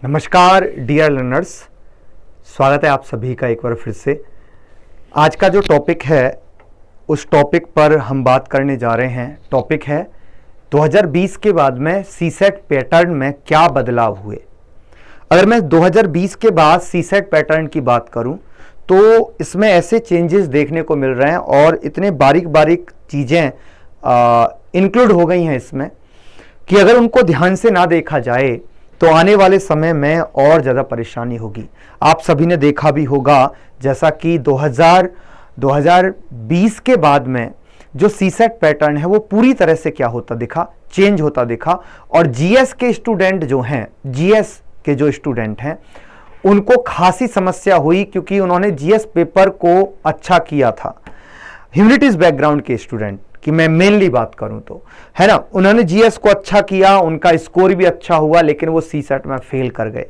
नमस्कार dear learners, स्वागत है आप सभी का एक बार फिर से। आज का जो टॉपिक है उस टॉपिक पर हम बात करने जा रहे हैं। टॉपिक है 2020 के बाद में सीसेट पैटर्न में क्या बदलाव हुए। अगर मैं 2020 के बाद सीसेट पैटर्न की बात करूं तो इसमें ऐसे चेंजेस देखने को मिल रहे हैं और इतने बारीक बारीक चीज़ें इंक्लूड हो गई हैं इसमें कि अगर उनको ध्यान से ना देखा जाए तो आने वाले समय में और ज़्यादा परेशानी होगी। आप सभी ने देखा भी होगा जैसा कि 2020 के बाद में जो सीसेट पैटर्न है वो पूरी तरह से क्या होता दिखा, चेंज होता दिखा। और जीएस के स्टूडेंट जो हैं, जीएस के जो स्टूडेंट हैं उनको खासी समस्या हुई क्योंकि उन्होंने जीएस पेपर को अच्छा किया था। ह्यूमैनिटीज बैकग्राउंड के स्टूडेंट कि मैं मेनली बात करूं तो, है ना, उन्होंने जीएस को अच्छा किया, उनका स्कोर भी अच्छा हुआ, लेकिन वो सीसेट में फेल कर गए।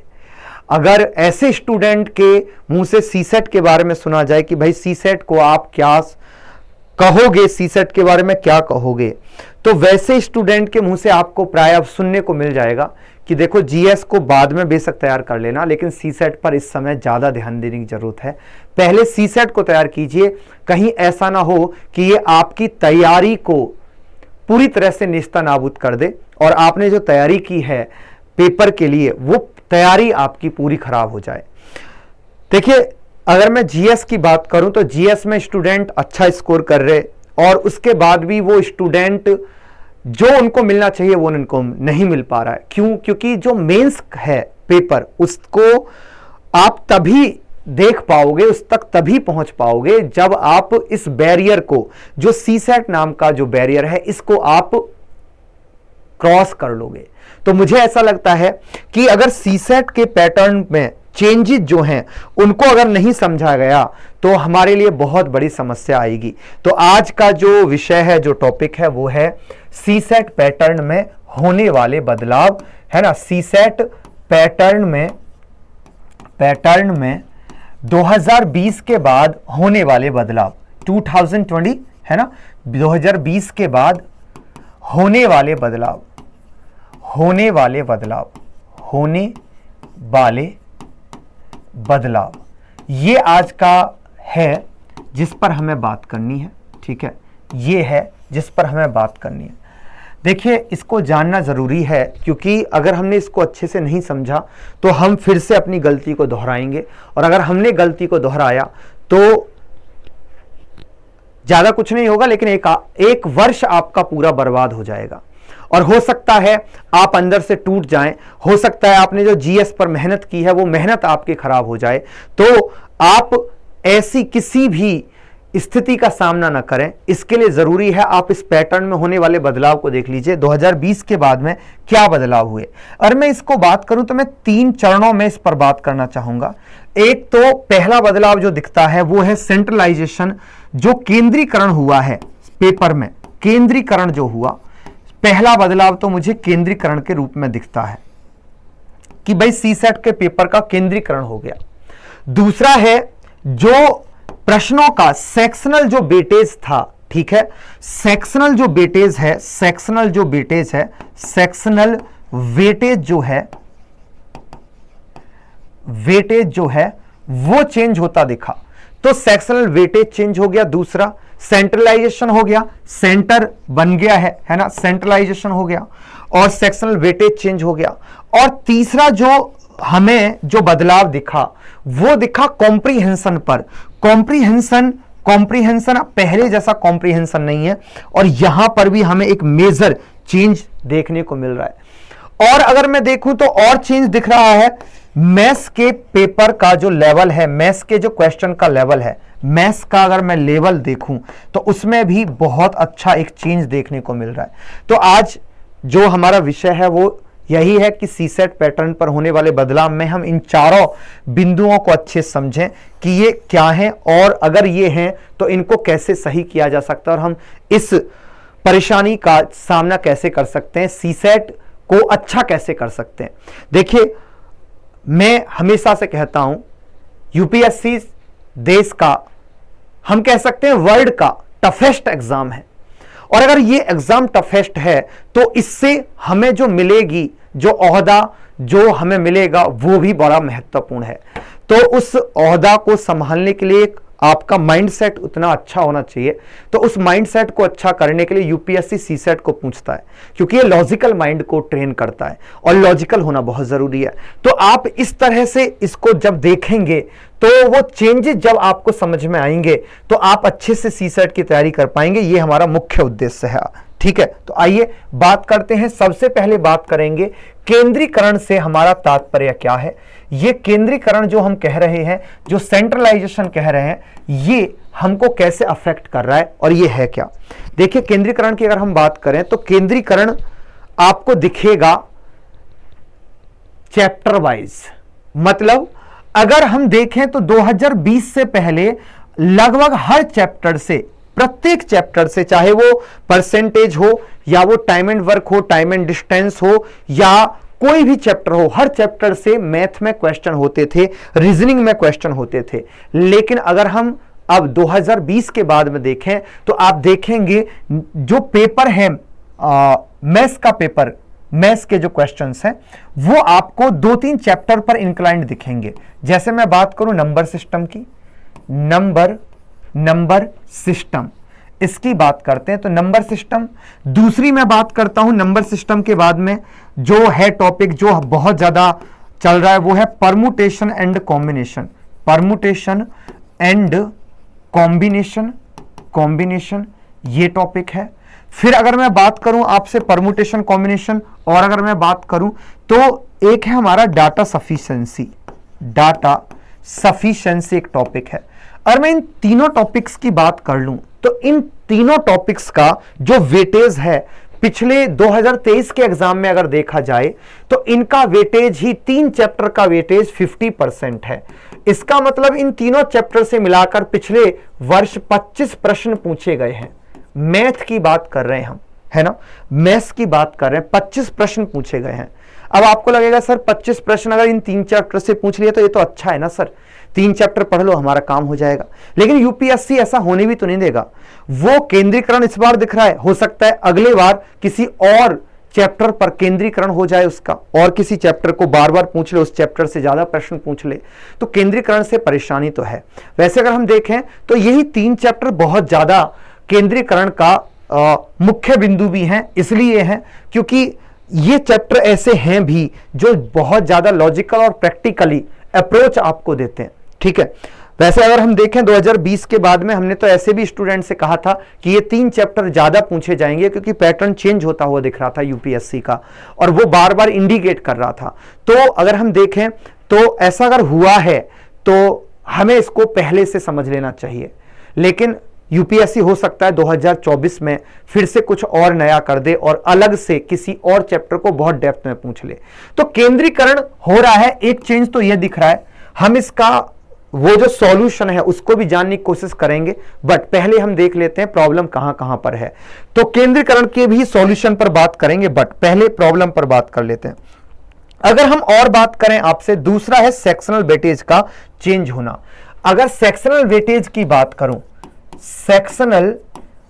अगर ऐसे स्टूडेंट के मुंह से सीसेट के बारे में सुना जाए कि भाई सीसेट को आप क्या कहोगे, सीसेट के बारे में क्या कहोगे, तो वैसे स्टूडेंट के मुंह से आपको प्राय सुनने को मिल जाएगा कि देखो जीएस को बाद में बेशक तैयार कर लेना, लेकिन सीसेट पर इस समय ज़्यादा ध्यान देने की जरूरत है। पहले सीसेट को तैयार कीजिए, कहीं ऐसा ना हो कि ये आपकी तैयारी को पूरी तरह से नेस्तनाबूद कर दे और आपने जो तैयारी की है पेपर के लिए वो तैयारी आपकी पूरी खराब हो जाए। देखिए, अगर मैं जीएस की बात करूं तो जीएस में स्टूडेंट अच्छा स्कोर कर रहे और उसके बाद भी वो स्टूडेंट जो उनको मिलना चाहिए वो उनको नहीं मिल पा रहा है। क्यों? क्योंकि जो मेंस है पेपर उसको आप तभी देख पाओगे, उस तक तभी पहुंच पाओगे जब आप इस बैरियर को, जो सीसेट नाम का जो बैरियर है, इसको आप क्रॉस कर लोगे। तो मुझे ऐसा लगता है कि अगर सीसेट के पैटर्न में चेंजेस जो हैं उनको अगर नहीं समझा गया तो हमारे लिए बहुत बड़ी समस्या आएगी। तो आज का जो विषय है, जो टॉपिक है, वो है सीसेट पैटर्न में होने वाले बदलाव, है ना। सीसेट पैटर्न में 2020 के बाद होने वाले बदलाव, 2020, है ना, 2020 के बाद होने वाले बदलाव, ये आज का है जिस पर हमें बात करनी है। ठीक है, ये है जिस पर हमें बात करनी है। देखिए, इसको जानना जरूरी है क्योंकि अगर हमने इसको अच्छे से नहीं समझा तो हम फिर से अपनी गलती को दोहराएंगे, और अगर हमने गलती को दोहराया तो ज्यादा कुछ नहीं होगा, लेकिन एक वर्ष आपका पूरा बर्बाद हो जाएगा। और हो सकता है आप अंदर से टूट जाएं, हो सकता है आपने जो जीएस पर मेहनत की है वो मेहनत आपकी खराब हो जाए। तो आप ऐसी किसी भी स्थिति का सामना ना करें, इसके लिए जरूरी है आप इस पैटर्न में होने वाले बदलाव को देख लीजिए। 2020 के बाद में क्या बदलाव हुए। और मैं इसको बात करूं तो मैं 3 चरणों में इस पर बात करना चाहूंगा। एक तो पहला बदलाव जो दिखता है वो है सेंट्रलाइजेशन, जो केंद्रीकरण हुआ है पेपर में। केंद्रीकरण जो हुआ, पहला बदलाव तो मुझे केंद्रीकरण के रूप में दिखता है कि भाई सीसेट के पेपर का केंद्रीकरण हो गया। दूसरा है जो प्रश्नों का सेक्शनल जो वेटेज था, ठीक है, सेक्शनल वेटेज जो है वो चेंज होता दिखा। तो सेक्शनल वेटेज चेंज हो गया। दूसरा सेंट्रलाइजेशन हो गया, सेंटर बन गया है ना, सेंट्रलाइजेशन हो गया और सेक्शनल वेटेज चेंज हो गया। और तीसरा जो हमें जो बदलाव दिखा वो दिखा कॉम्प्रीहेंशन पर। कॉम्प्रीहेंशन पहले जैसा कॉम्प्रीहेंशन नहीं है और यहां पर भी हमें एक मेजर चेंज देखने को मिल रहा है। और अगर मैं देखूं तो और चेंज दिख रहा है, मैथ्स के पेपर का जो लेवल है, मैथ्स के जो क्वेश्चन का लेवल है, मैथ्स का अगर मैं लेवल देखूं तो उसमें भी बहुत अच्छा एक चेंज देखने को मिल रहा है। तो आज जो हमारा विषय है वो यही है कि सीसेट पैटर्न पर होने वाले बदलाव में हम इन चारों बिंदुओं को अच्छे से समझें कि ये क्या हैं और अगर ये हैं तो इनको कैसे सही किया जा सकता है और हम इस परेशानी का सामना कैसे कर सकते हैं, सीसेट को अच्छा कैसे कर सकते हैं। देखिए, मैं हमेशा से कहता हूं यूपीएससी देश का, हम कह सकते हैं वर्ल्ड का टफेस्ट एग्जाम है। और अगर ये एग्जाम टफेस्ट है तो इससे हमें जो मिलेगी, जो ओहदा जो हमें मिलेगा वो भी बड़ा महत्वपूर्ण है। तो उस ओहदा को संभालने के लिए आपका माइंडसेट उतना अच्छा होना चाहिए। तो उस माइंडसेट को अच्छा करने के लिए यूपीएससी सीसेट को पूछता है, क्योंकि ये लॉजिकल माइंड को ट्रेन करता है और लॉजिकल होना बहुत जरूरी है। तो आप इस तरह से इसको जब देखेंगे तो वो चेंजेस जब आपको समझ में आएंगे तो आप अच्छे से सीसेट की तैयारी कर पाएंगे। ये हमारा मुख्य उद्देश्य है। ठीक है, तो आइए बात करते हैं। सबसे पहले बात करेंगे केंद्रीकरण से हमारा तात्पर्य क्या है। ये केंद्रीकरण जो हम कह रहे हैं, जो सेंट्रलाइजेशन कह रहे हैं, ये हमको कैसे अफेक्ट कर रहा है और ये है क्या। देखिए, केंद्रीकरण की अगर हम बात करें तो केंद्रीकरण आपको दिखेगा चैप्टर वाइज। मतलब अगर हम देखें तो 2020 से पहले लगभग हर चैप्टर से, प्रत्येक चैप्टर से, चाहे वो परसेंटेज हो या वो टाइम एंड वर्क हो, टाइम एंड डिस्टेंस हो या कोई भी चैप्टर हो, हर चैप्टर से मैथ में क्वेश्चन होते थे, रीजनिंग में क्वेश्चन होते थे। लेकिन अगर हम अब 2020 के बाद में देखें तो आप देखेंगे जो पेपर है मैथ्स का पेपर, मैथ्स के जो क्वेश्चंस हैं वो आपको 2-3 चैप्टर पर इंक्लाइंड दिखेंगे। जैसे मैं बात करूं नंबर सिस्टम की, नंबर सिस्टम इसकी बात करते हैं तो नंबर सिस्टम। दूसरी मैं बात करता हूं नंबर सिस्टम के बाद में जो है टॉपिक जो बहुत ज्यादा चल रहा है वो है permutation and combination. Permutation and combination ये टॉपिक है। फिर अगर मैं बात करूं आपसे परमुटेशन कॉम्बिनेशन, और अगर मैं बात करूं तो एक है हमारा डाटा सफिशिएंसी। डाटा सफिशिएंसी एक टॉपिक है। और मैं इन तीनों टॉपिक्स की बात कर लूं तो इन तीनों टॉपिक्स का जो वेटेज है पिछले 2023 के एग्जाम में अगर देखा जाए तो इनका वेटेज ही 3 चैप्टर का वेटेज 50% है। इसका मतलब इन तीनों चैप्टर से मिलाकर पिछले वर्ष 25 प्रश्न पूछे गए हैं। मैथ की बात कर रहे हैं हम, है ना, मैथ्स की बात कर रहे हैं, 25 प्रश्न पूछे गए हैं। अब आपको लगेगा सर 25 प्रश्न अगर इन 3 चैप्टर से पूछ लिया तो ये तो अच्छा है ना सर, 3 चैप्टर पढ़ लो हमारा काम हो जाएगा। लेकिन यूपीएससी ऐसा होने भी तो नहीं देगा। वो केंद्रीकरण इस बार दिख रहा है, हो सकता है अगले बार किसी और चैप्टर पर केंद्रीकरण हो जाए उसका, और किसी चैप्टर को बार बार पूछ ले, उस चैप्टर से ज्यादा प्रश्न पूछ ले, तो केंद्रीकरण से परेशानी तो है। वैसे अगर हम देखें तो यही 3 चैप्टर बहुत ज्यादा केंद्रीकरण का मुख्य बिंदु भी हैं। इसलिए हैं क्योंकि ये चैप्टर ऐसे हैं भी जो बहुत ज्यादा लॉजिकल और प्रैक्टिकली अप्रोच आपको देते हैं। ठीक है, वैसे अगर हम देखें 2020 के बाद में हमने तो ऐसे भी स्टूडेंट से कहा था कि ये 3 चैप्टर ज्यादा पूछे जाएंगे, क्योंकि पैटर्न चेंज होता हुआ दिख रहा था यूपीएससी का और वो बार बार इंडिकेट कर रहा था। तो अगर हम देखें तो ऐसा अगर हुआ है तो हमें इसको पहले से समझ लेना चाहिए। लेकिन यूपीएससी हो सकता है 2024 में फिर से कुछ और नया कर दे और अलग से किसी और चैप्टर को बहुत डेप्थ में पूछ ले। तो केंद्रीकरण हो रहा है, एक चेंज तो यह दिख रहा है। हम इसका वो जो सॉल्यूशन है उसको भी जानने की कोशिश करेंगे, बट पहले हम देख लेते हैं प्रॉब्लम कहां कहां पर है। तो केंद्रीकरण के भी सॉल्यूशन पर बात करेंगे, बट पहले प्रॉब्लम पर बात कर लेते हैं। अगर हम और बात करें आपसे, दूसरा है सेक्शनल वेटेज का चेंज होना। अगर सेक्शनल वेटेज की बात करूं, सेक्शनल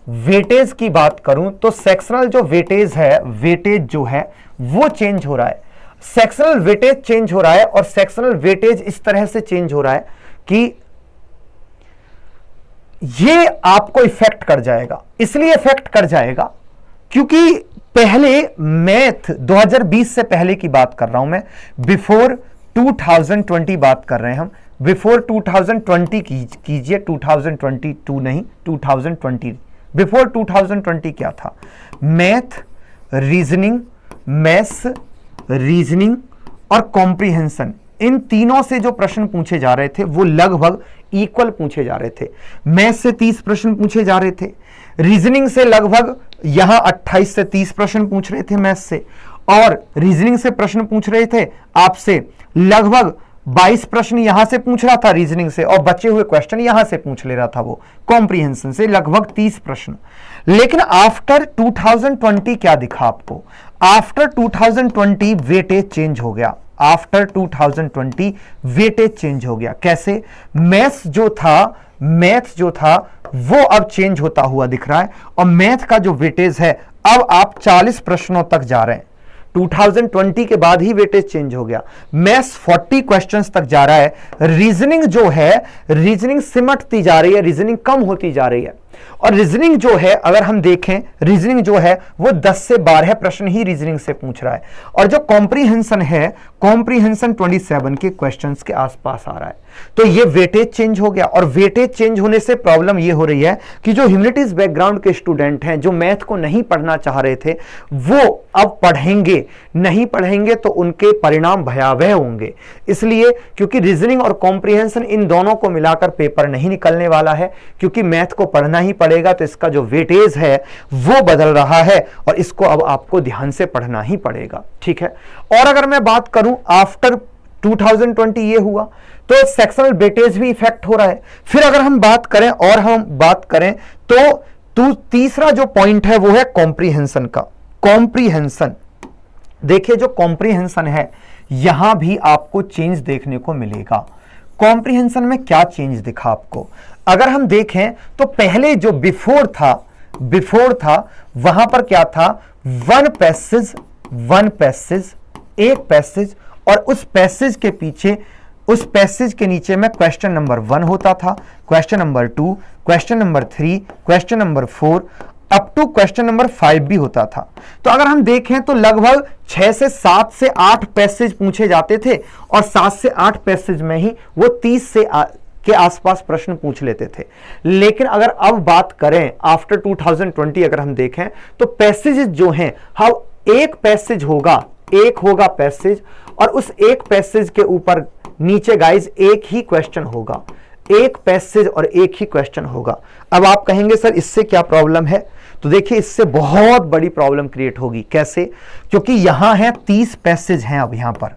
वेटेज की बात करूं तो सेक्शनल जो वेटेज है, वेटेज जो है वो चेंज हो रहा है। सेक्शनल वेटेज चेंज हो रहा है और सेक्शनल वेटेज इस तरह से चेंज हो रहा है कि ये आपको इफेक्ट कर जाएगा। इसलिए इफेक्ट कर जाएगा क्योंकि पहले मैथ 2020 से पहले की बात कर रहा हूं मैं, बिफोर 2020 बात कर रहे हैं हम, बिफोर 2020 कीजिए, 2022 नहीं, 2020। बिफोर 2020 क्या था? मैथ, रीजनिंग, मैथ्स, रीजनिंग और कॉम्प्रिहेंशन, इन तीनों से जो प्रश्न पूछे जा रहे थे वो लगभग इक्वल पूछे जा रहे थे। मैथ्स से 30 प्रश्न पूछे जा रहे थे, रीजनिंग से लगभग यहां 28 से 30 प्रश्न पूछ रहे थे मैथ्स से, और रीजनिंग से प्रश्न पूछ रहे थे आपसे लगभग 22 प्रश्न यहां से पूछ रहा था रीजनिंग से, और बचे हुए क्वेश्चन यहां से पूछ ले रहा था वो कॉम्प्रिहेंशन से, लगभग 30 प्रश्न। लेकिन आफ्टर 2020 क्या दिखा आपको? आफ्टर 2020 वेटेज चेंज हो गया। आफ्टर 2020 वेटेज चेंज हो गया। कैसे? मैथ्स जो था वो अब चेंज होता हुआ दिख रहा है, और मैथ का जो वेटेज है अब आप 40 प्रश्नों तक जा रहे हैं। 2020 के बाद ही वेटेज चेंज हो गया। मैथ्स 40 क्वेश्चंस तक जा रहा है, रीजनिंग जो है, रीजनिंग सिमटती जा रही है, रीजनिंग कम होती जा रही है। और रीजनिंग जो है, अगर हम देखें, रीजनिंग जो है वो 10 से 12 प्रश्न ही रीजनिंग से पूछ रहा है, और जो कॉम्प्रीहेंशन है, कॉम्प्रीहेंशन 27 के क्वेश्चंस के आसपास आ रहा है। तो ये वेटेज चेंज हो गया, और वेटेज चेंज होने से प्रॉब्लम ये हो रही है कि जो ह्यूमैनिटीज बैकग्राउंड के स्टूडेंट हैं, जो मैथ को नहीं पढ़ना चाह रहे थे, वो अब पढ़ेंगे, नहीं पढ़ेंगे तो उनके परिणाम भयावह होंगे। इसलिए क्योंकि रीजनिंग और कॉम्प्रीहेंशन इन दोनों को मिलाकर पेपर नहीं निकलने वाला है, क्योंकि मैथ को पढ़ना ही पड़ेगा, तो इसका जो वेटेज है वो बदल रहा है, और इसको अब आपको ध्यान से पढ़ना ही पड़ेगा। ठीक है। और अगर मैं बात करूं आफ्टर 2020 ये हुआ, तो सेक्शनल वेटेज भी इफेक्ट हो रहा है। फिर अगर हम बात करें, और हम बात करें तो तीसरा जो पॉइंट है वो है कॉम्प्रीहेंशन का। कॉम्प्रीहेंशन, देखिए जो कॉम्प्रीहेंशन है, यहां भी आपको चेंज देखने को मिलेगा। कॉम्प्रीहेंशन में क्या चेंज दिखा आपको? अगर हम देखें तो पहले जो बिफोर था वहां पर क्या था, वन पैसेज, एक पैसेज, और उस पैसेज के पीछे, उस पैसेज के नीचे में क्वेश्चन नंबर 1 होता था, question number 2, question number 3, question number 4, up to question number 5 भी होता था। तो अगर हम देखें तो लगभग 6 से 7 से 8 पैसेज पूछे जाते थे, और 7 से 8 पैसेज में ही वो 30 से के आसपास प्रश्न पूछ लेते थे। लेकिन अगर अब बात करें आफ्टर 2020, अगर हम देखें तो पैसेजेस जो हैं, हम एक पैसेज होगा, एक होगा पैसेज, और उस एक पैसेज के ऊपर नीचे गाइज एक ही क्वेश्चन होगा, एक पैसेज और एक ही क्वेश्चन होगा। अब आप कहेंगे सर इससे क्या प्रॉब्लम है? तो देखिए इससे बहुत बड़ी प्रॉब्लम क्रिएट होगी। कैसे? क्योंकि यहां है 30 पैसेज हैं, अब यहां पर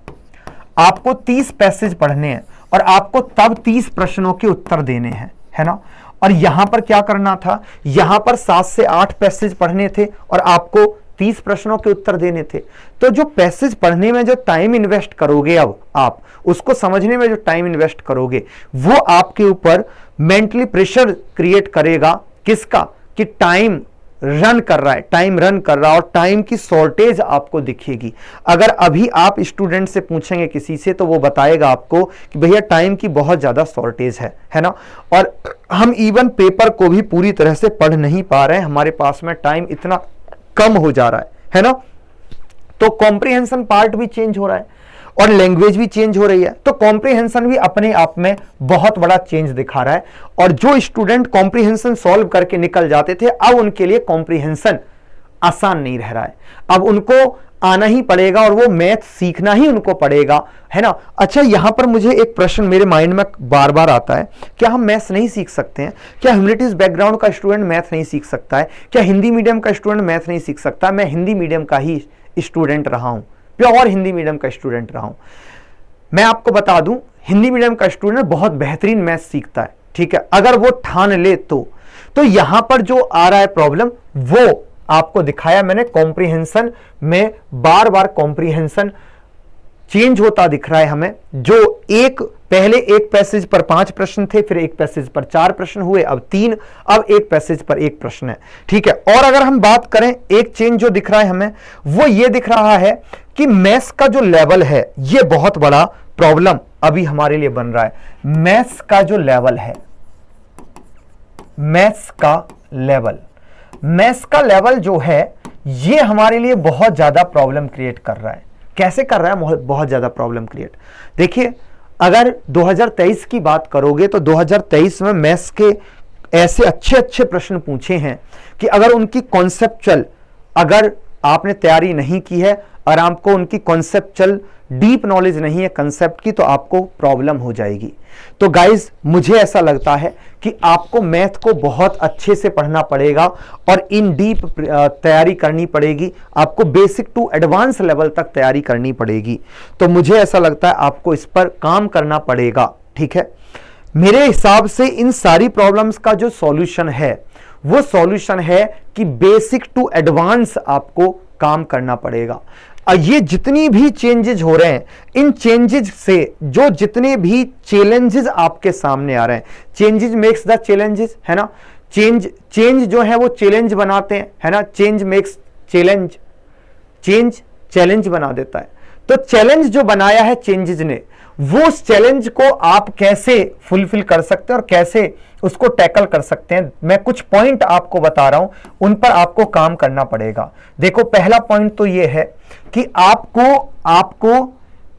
आपको 30 पैसेज पढ़ने हैं, और आपको तब 30 प्रश्नों के उत्तर देने हैं, है ना। और यहां पर क्या करना था, यहां पर 7 से 8 पैसेज पढ़ने थे, और आपको 30 प्रश्नों के उत्तर देने थे। तो जो पैसेज पढ़ने में जो टाइम इन्वेस्ट करोगे, अब आप उसको समझने में जो टाइम इन्वेस्ट करोगे, वो आपके ऊपर मेंटली प्रेशर क्रिएट करेगा। किसका? कि टाइम रन कर रहा है, टाइम रन कर रहा है, और टाइम की शॉर्टेज आपको दिखेगी। अगर अभी आप स्टूडेंट से पूछेंगे किसी से, तो वो बताएगा आपको कि भैया टाइम की बहुत ज्यादा शॉर्टेज है ना। और हम इवन पेपर को भी पूरी तरह से पढ़ नहीं पा रहे हैं, हमारे पास में टाइम इतना कम हो जा रहा है ना। तो कॉम्प्रीहेंशन पार्ट भी चेंज हो रहा है, और लैंग्वेज भी चेंज हो रही है। तो कॉम्प्रीहेंशन भी अपने आप में बहुत बड़ा चेंज दिखा रहा है। और जो स्टूडेंट कॉम्प्रीहेंशन सॉल्व करके निकल जाते थे, अब उनके लिए कॉम्प्रीहेंशन आसान नहीं रह रहा है। अब उनको आना ही पड़ेगा, और वो मैथ सीखना ही उनको पड़ेगा, है ना। अच्छा, यहां पर मुझे एक प्रश्न मेरे माइंड में बार बार आता है, क्या हम मैथ्स नहीं सीख सकते हैं? क्या ह्यूमैनिटीज बैकग्राउंड का स्टूडेंट मैथ नहीं सीख सकता है? क्या हिंदी मीडियम का स्टूडेंट मैथ नहीं सीख सकता? मैं हिंदी मीडियम का ही स्टूडेंट रहा हूं, प्योर हिंदी मीडियम का स्टूडेंट रहा हूं। मैं आपको बता दूं, हिंदी मीडियम का स्टूडेंट बहुत बेहतरीन मैथ सीखता है, ठीक है, अगर वो ठान ले तो यहां पर जो आ रहा है प्रॉब्लम, वो आपको दिखाया मैंने। कॉम्प्रीहेंशन में बार बार कॉम्प्रीहेंशन चेंज होता दिख रहा है हमें। जो पहले एक पैसेज पर 5 प्रश्न थे, फिर एक पैसेज पर 4 प्रश्न हुए, अब 3, अब एक पैसेज पर 1 प्रश्न है, ठीक है। और अगर हम बात करें, एक चेंज जो दिख रहा है हमें, वो ये दिख रहा है कि मैथ्स का जो लेवल है, ये बहुत बड़ा प्रॉब्लम अभी हमारे लिए बन रहा है। मैथ्स का जो लेवल है, मैथ्स का लेवल जो है, ये हमारे लिए बहुत ज्यादा प्रॉब्लम क्रिएट कर रहा है। कैसे कर रहा है? बहुत ज्यादा प्रॉब्लम क्रिएट। देखिए, अगर 2023 की बात करोगे तो 2023 में मैथ्स के ऐसे अच्छे प्रश्न पूछे हैं कि अगर उनकी कॉन्सेप्चुअल, अगर आपने तैयारी नहीं की है और आपको उनकी कॉन्सेप्चुअल डीप नॉलेज नहीं है कंसेप्ट की, तो आपको प्रॉब्लम हो जाएगी। तो गाइज, मुझे ऐसा लगता है कि आपको मैथ को बहुत अच्छे से पढ़ना पड़ेगा, और इन डीप तैयारी करनी पड़ेगी। आपको बेसिक टू एडवांस लेवल तक तैयारी करनी पड़ेगी। तो मुझे ऐसा लगता है आपको इस पर काम करना पड़ेगा, ठीक है। मेरे हिसाब से इन सारी प्रॉब्लम्स का जो सॉल्यूशन है, वो सॉल्यूशन है कि बेसिक टू एडवांस आपको काम करना पड़ेगा। ये जितनी भी चेंजेस हो रहे हैं, इन चेंजेस से जो जितने भी चैलेंजेस आपके सामने आ रहे हैं, चेंजेस मेक्स द चैलेंजेस, है ना। चेंज जो है वो चैलेंज बनाते हैं, है ना। Change makes challenge, change challenge बना देता है। तो चैलेंज जो बनाया है चेंजेस ने, वो उस चैलेंज को आप कैसे फुलफिल कर सकते हैं और कैसे उसको टैकल कर सकते हैं, मैं कुछ पॉइंट आपको बता रहा हूं, उन पर आपको काम करना पड़ेगा। देखो, पहला पॉइंट तो ये है कि आपको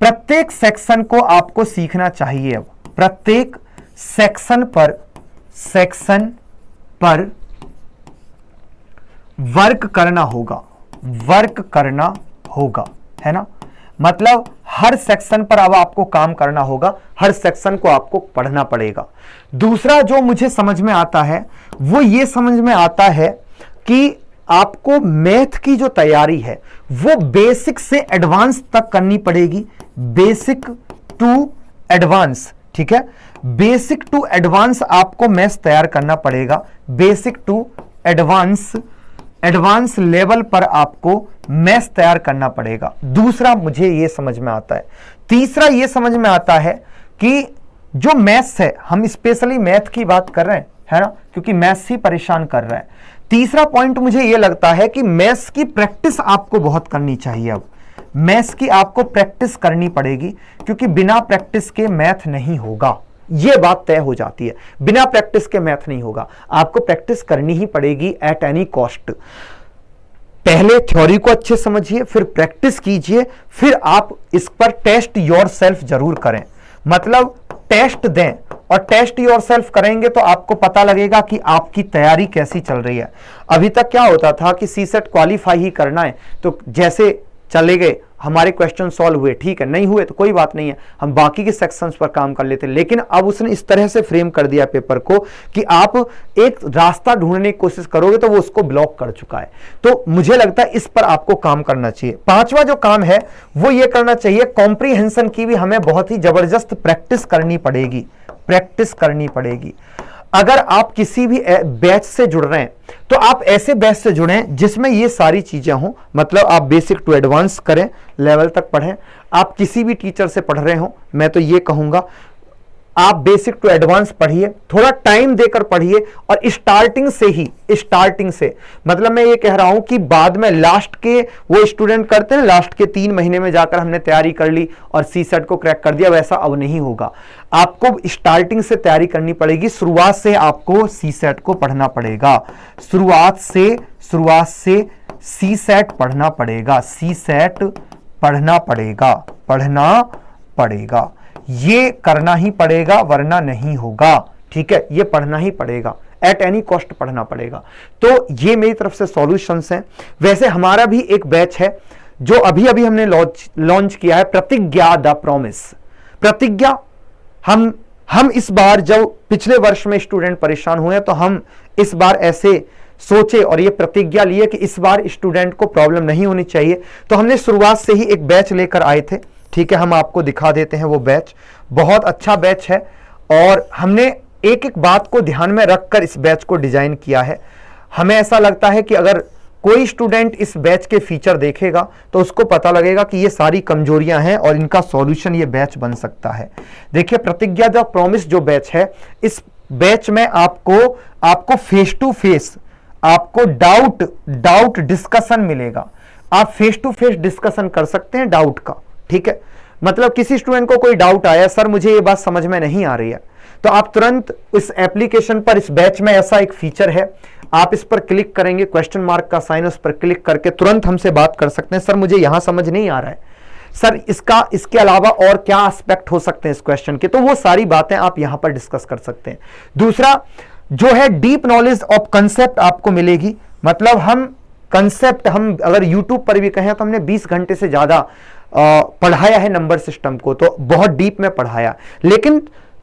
प्रत्येक सेक्शन को आपको सीखना चाहिए। अब प्रत्येक सेक्शन पर वर्क करना होगा, है ना। मतलब हर सेक्शन पर अब आपको काम करना होगा, हर सेक्शन को आपको पढ़ना पड़ेगा। दूसरा जो मुझे समझ में आता है वो ये समझ में आता है कि आपको मैथ की जो तैयारी है वो बेसिक से एडवांस तक करनी पड़ेगी, बेसिक टू एडवांस, ठीक है। बेसिक टू एडवांस आपको मैथ्स तैयार करना पड़ेगा, बेसिक टू एडवांस लेवल पर आपको मैथ्स तैयार करना पड़ेगा। दूसरा मुझे यह समझ में आता है। तीसरा यह समझ में आता है कि जो मैथ्स है, हम स्पेशली मैथ की बात कर रहे हैं, है ना, क्योंकि मैथ्स ही परेशान कर रहा है। तीसरा पॉइंट मुझे यह लगता है कि मैथ्स की प्रैक्टिस आपको बहुत करनी चाहिए। अब मैथ्स की आपको प्रैक्टिस करनी पड़ेगी, क्योंकि बिना प्रैक्टिस के मैथ नहीं होगा, यह बात तय हो जाती है। बिना प्रैक्टिस के मैथ नहीं होगा, आपको प्रैक्टिस करनी ही पड़ेगी एट एनी कॉस्ट। पहले थ्योरी को अच्छे समझिए, फिर प्रैक्टिस कीजिए, फिर आप इस पर टेस्ट योरसेल्फ जरूर करें। मतलब टेस्ट दें, और टेस्ट योरसेल्फ करेंगे तो आपको पता लगेगा कि आपकी तैयारी कैसी चल रही है। अभी तक क्या होता था कि सीसेट क्वालिफाई ही करना है, तो जैसे चले गए, हमारे क्वेश्चन सॉल्व हुए, ठीक है, नहीं हुए तो कोई बात नहीं है, हम बाकी के सेक्शंस पर काम कर लेते। लेकिन अब उसने इस तरह से फ्रेम कर दिया पेपर को कि आप एक रास्ता ढूंढने की कोशिश करोगे तो वो उसको ब्लॉक कर चुका है। तो मुझे लगता है इस पर आपको काम करना चाहिए। पांचवा जो काम है वो ये करना चाहिए, कॉम्प्रीहेंशन की भी हमें बहुत ही जबरदस्त प्रैक्टिस करनी पड़ेगी। अगर आप किसी भी बैच से जुड़ रहे हैं तो आप ऐसे बैच से जुड़ें जिसमें ये सारी चीजें हों। मतलब आप बेसिक टू एडवांस करें, लेवल तक पढ़ें। आप किसी भी टीचर से पढ़ रहे हो, मैं तो ये कहूंगा आप बेसिक टू एडवांस पढ़िए, थोड़ा टाइम देकर पढ़िए, और स्टार्टिंग से मतलब मैं ये कह रहा हूं कि बाद में लास्ट के वो स्टूडेंट करते हैं, लास्ट के 3 महीने में जाकर हमने तैयारी कर ली और सीसेट को क्रैक कर दिया, वैसा अब नहीं होगा। आपको स्टार्टिंग से तैयारी करनी पड़ेगी, शुरुआत से आपको सीसेट को पढ़ना पड़ेगा, शुरुआत से सीसेट पढ़ना पड़ेगा, ये करना ही पड़ेगा वरना नहीं होगा, ठीक है, ये पढ़ना ही पड़ेगा, एट एनी कॉस्ट पढ़ना पड़ेगा। तो ये मेरी तरफ से सॉल्यूशंस हैं। वैसे हमारा भी एक बैच है जो अभी हमने लॉन्च किया है, प्रतिज्ञा द प्रॉमिस। प्रतिज्ञा हम इस बार, जब पिछले वर्ष में स्टूडेंट परेशान हुए तो हम इस बार ऐसे सोचे और ये प्रतिज्ञा लिए कि इस बार स्टूडेंट को प्रॉब्लम नहीं होनी चाहिए, तो हमने शुरुआत से ही एक बैच लेकर आए थे, ठीक है। हम आपको दिखा देते हैं वो बैच, बहुत अच्छा बैच है, और हमने एक एक बात को ध्यान में रखकर इस बैच को डिजाइन किया है। हमें ऐसा लगता है कि अगर कोई स्टूडेंट इस बैच के फीचर देखेगा तो उसको पता लगेगा कि ये सारी कमजोरियां हैं और इनका सॉल्यूशन ये बैच बन सकता है। देखिए, प्रतिज्ञा द प्रॉमिस जो बैच है, इस बैच में आपको फेस टू फेस आपको डाउट डिस्कशन मिलेगा। आप फेस टू फेस डिस्कशन कर सकते हैं डाउट का, ठीक है। मतलब किसी स्टूडेंट को कोई डाउट आया, सर मुझे ये बात समझ में नहीं आ रही है, तो आप तुरंत इस एप्लीकेशन पर, इस बैच में ऐसा एक फीचर है, आप इस पर क्लिक करेंगे, क्वेश्चन मार्क का साइन उस पर क्लिक करके तुरंत हमसे बात कर सकते हैं। सर मुझे यहां समझ नहीं आ रहा है, सर इसके अलावा और क्या एस्पेक्ट हो सकते हैं इस क्वेश्चन के, तो वो सारी बातें आप यहां पर डिस्कस कर सकते हैं। दूसरा जो है, डीप नॉलेज ऑफ कंसेप्ट आपको मिलेगी। मतलब हम अगर यूट्यूब पर भी कहें तो हमने 20 घंटे से ज्यादा पढ़ाया है नंबर सिस्टम को, तो बहुत डीप में पढ़ाया, लेकिन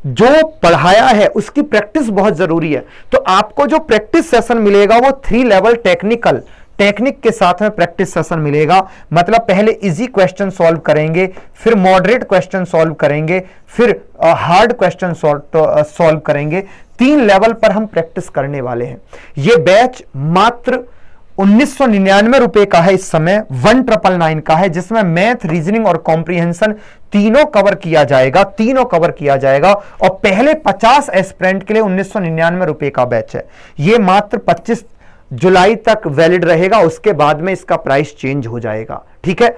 जो पढ़ाया है उसकी प्रैक्टिस बहुत जरूरी है। तो आपको जो प्रैक्टिस सेशन मिलेगा वो 3 लेवल टेक्निक के साथ में प्रैक्टिस सेशन मिलेगा। मतलब पहले इजी क्वेश्चन सॉल्व करेंगे, फिर मॉडरेट क्वेश्चन सॉल्व करेंगे, फिर हार्ड क्वेश्चन सॉल्व करेंगे। 3 लेवल पर हम प्रैक्टिस करने वाले हैं। यह बैच मात्र 1999 रुपए का है, इस समय 1999 का है, जिसमें मैथ, रीजनिंग और कॉम्प्रिहेंशन तीनों कवर किया जाएगा। और पहले 50 एस्पिरेंट के लिए 1999 रुपए का बैच है। यह मात्र 25 जुलाई तक वैलिड रहेगा, उसके बाद में इसका प्राइस चेंज हो जाएगा, ठीक है।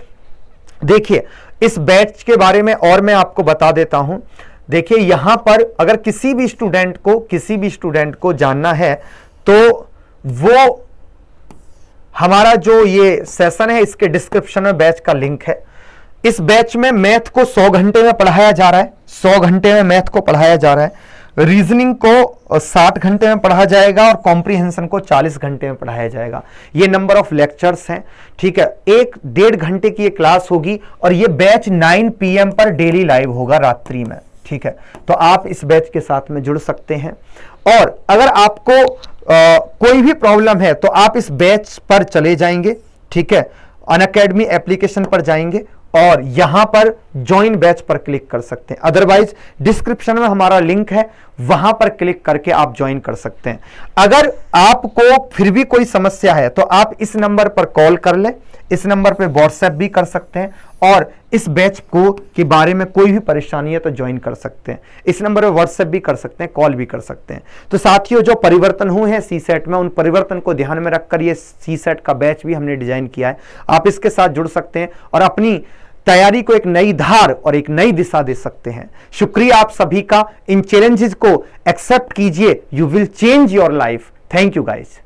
देखिए इस बैच के बारे में और मैं आपको बता देता हूं। देखिए यहां पर अगर किसी भी स्टूडेंट को जानना है तो वो हमारा जो ये सेशन है इसके डिस्क्रिप्शन में बैच का लिंक है। इस बैच में मैथ को 100 घंटे में पढ़ाया जा रहा है, 100 घंटे में मैथ को पढ़ाया जा रहा है। रीजनिंग को 60 घंटे में पढ़ा जाएगा और कॉम्प्रिहेंशन को 40 घंटे में पढ़ाया जाएगा। ये नंबर ऑफ लेक्चर्स हैं, ठीक है। 1-1.5 घंटे की ये क्लास होगी और ये बैच 9 PM पर डेली लाइव होगा रात्रि में, ठीक है। तो आप इस बैच के साथ में जुड़ सकते हैं। और अगर आपको कोई भी प्रॉब्लम है तो आप इस बैच पर चले जाएंगे, ठीक है। अनअकैडमी एप्लीकेशन पर जाएंगे और यहां पर ज्वाइन बैच पर क्लिक कर सकते हैं। अदरवाइज डिस्क्रिप्शन में हमारा लिंक है, वहां पर क्लिक करके आप ज्वाइन कर सकते हैं। अगर आपको फिर भी कोई समस्या है तो आप इस नंबर पर कॉल कर लें, इस नंबर पे व्हाट्सएप भी कर सकते हैं और इस बैच को के बारे में कोई भी परेशानी है तो ज्वाइन कर सकते हैं। इस नंबर पे व्हाट्सएप भी कर सकते हैं, कॉल भी कर सकते हैं। तो साथियों जो परिवर्तन हुए हैं सीसेट में, उन परिवर्तन को ध्यान में रखकर ये सीसेट का बैच भी हमने डिजाइन किया है। आप इसके साथ जुड़ सकते हैं और अपनी तैयारी को एक नई धार और एक नई दिशा दे सकते हैं। शुक्रिया आप सभी का। इन चैलेंजेस को एक्सेप्ट कीजिए, you will change your life. Thank you guys.